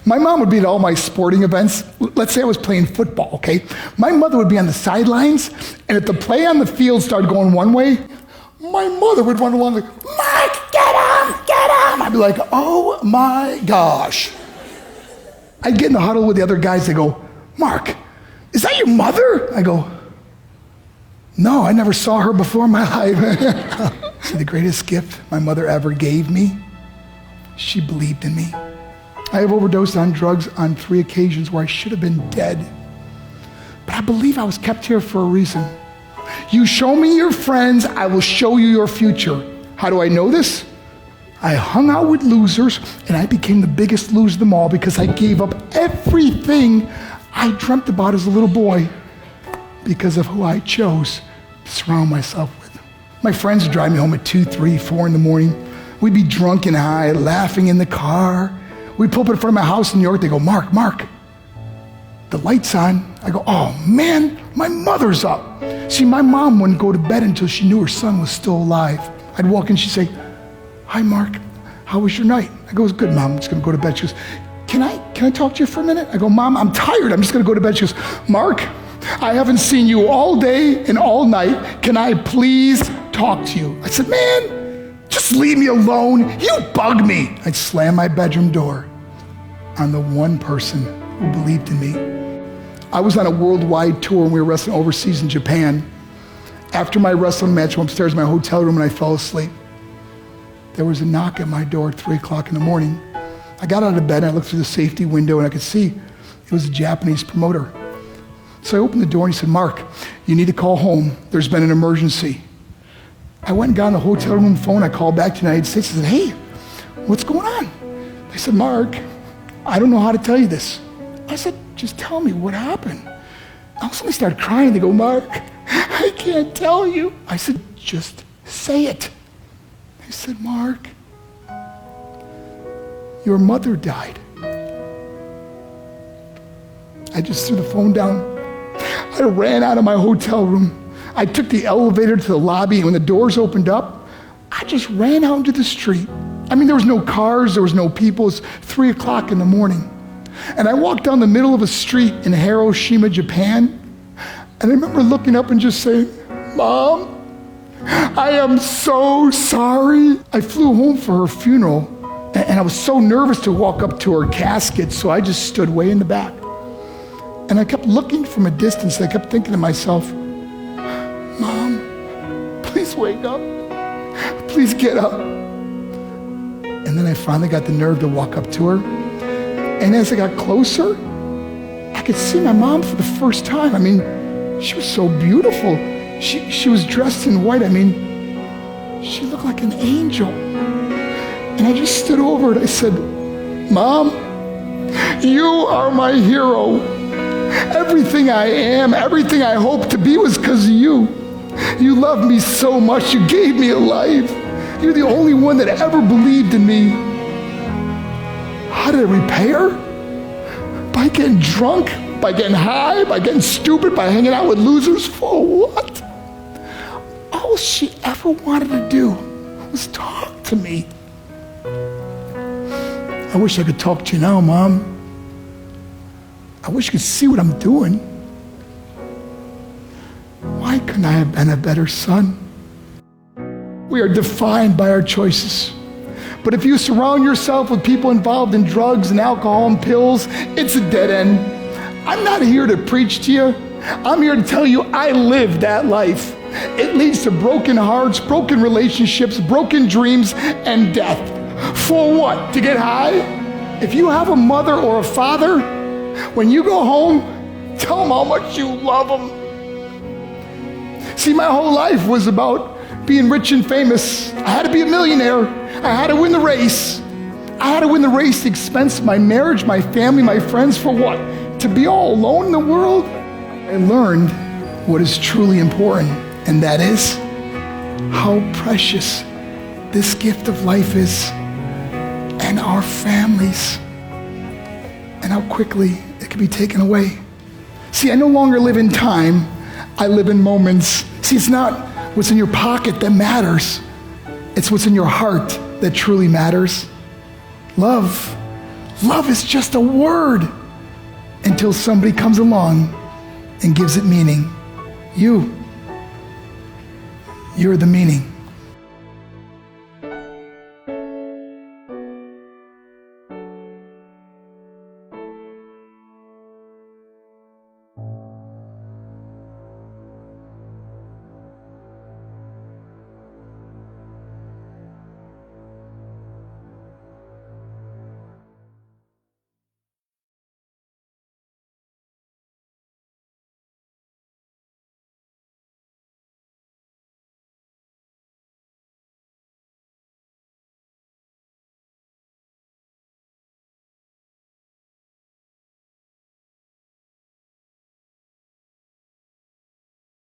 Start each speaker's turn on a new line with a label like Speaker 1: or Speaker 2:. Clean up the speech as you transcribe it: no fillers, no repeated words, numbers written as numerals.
Speaker 1: My mom would be at all my sporting events. Let's say I was playing football, okay? My mother would be on the sidelines, and if the play on the field started going one way, my mother would run along like, Mark, get him, get him. I'd be like, oh my gosh. I'd get in the huddle with the other guys. They go, Mark, is that your mother? I go, no, I never saw her before in my life. See, the greatest gift my mother ever gave me, she believed in me. I have overdosed on drugs on 3 occasions where I should have been dead. But I believe I was kept here for a reason. You show me your friends, I will show you your future. How do I know this? I hung out with losers, and I became the biggest loser of them all because I gave up everything I dreamt about as a little boy because of who I chose to surround myself with. My friends would drive me home at 2, 3, 4 in the morning. We'd be drunk and high, laughing in the car. We'd pull up in front of my house in New York. They go, Mark, the light's on. I go, oh man, my mother's up. See, my mom wouldn't go to bed until she knew her son was still alive. I'd walk in, she'd say, hi, Mark, how was your night? I go, it was good, Mom, I'm just gonna go to bed. She goes, can I talk to you for a minute? I go, Mom, I'm tired, I'm just gonna go to bed. She goes, Mark, I haven't seen you all day and all night. Can I please talk to you? I said, man, just leave me alone. You bug me. I'd slam my bedroom door on the one person who believed in me. I was on a worldwide tour and we were wrestling overseas in Japan. After my wrestling match, I went upstairs in my hotel room and I fell asleep. There was a knock at my door at 3 o'clock in the morning. I got out of bed and I looked through the safety window and I could see it was a Japanese promoter. So I opened the door and he said, Mark, you need to call home. There's been an emergency. I went and got on the hotel room phone. I called back to the United States. I said, hey, what's going on? They said, Mark, I don't know how to tell you this. I said, just tell me what happened. I suddenly started crying. They go, Mark, I can't tell you. I said, just say it. They said, Mark, your mother died. I just threw the phone down. I ran out of my hotel room. I took the elevator to the lobby, and when the doors opened up, I just ran out into the street. I mean, there was no cars, there was no people. It was 3 o'clock in the morning. And I walked down the middle of a street in Hiroshima, Japan, and I remember looking up and just saying, Mom, I am so sorry. I flew home for her funeral, and I was so nervous to walk up to her casket, so I just stood way in the back. And I kept looking from a distance. I kept thinking to myself, Mom, please wake up. Please get up. And then I finally got the nerve to walk up to her. And as I got closer, I could see my mom for the first time. I mean, she was so beautiful. She was dressed in white. I mean, she looked like an angel. And I just stood over it. I said, Mom, you are my hero. Everything I am, everything I hope to be was because of you. You loved me so much. You gave me a life. You're the only one that ever believed in me. How did I repay her? By getting drunk, by getting high, by getting stupid, by hanging out with losers? For what? All she ever wanted to do was talk to me. I wish I could talk to you now, Mom. I wish you could see what I'm doing. Why couldn't I have been a better son? We are defined by our choices. But if you surround yourself with people involved in drugs and alcohol and pills, it's a dead end. I'm not here to preach to you. I'm here to tell you I lived that life. It leads to broken hearts, broken relationships, broken dreams, and death. For what? To get high? If you have a mother or a father, when you go home, tell them how much you love them. See, my whole life was about being rich and famous. I had to be a millionaire. I had to win the race. I had to win the race at the expense of my marriage, my family, my friends. For what? To be all alone in the world? I learned what is truly important, and that is how precious this gift of life is, and our families, and how quickly it can be taken away. See, I no longer live in time, I live in moments. See, it's not what's in your pocket that matters. It's what's in your heart that truly matters. Love Love is just a word until somebody comes along and gives it meaning. You're the meaning.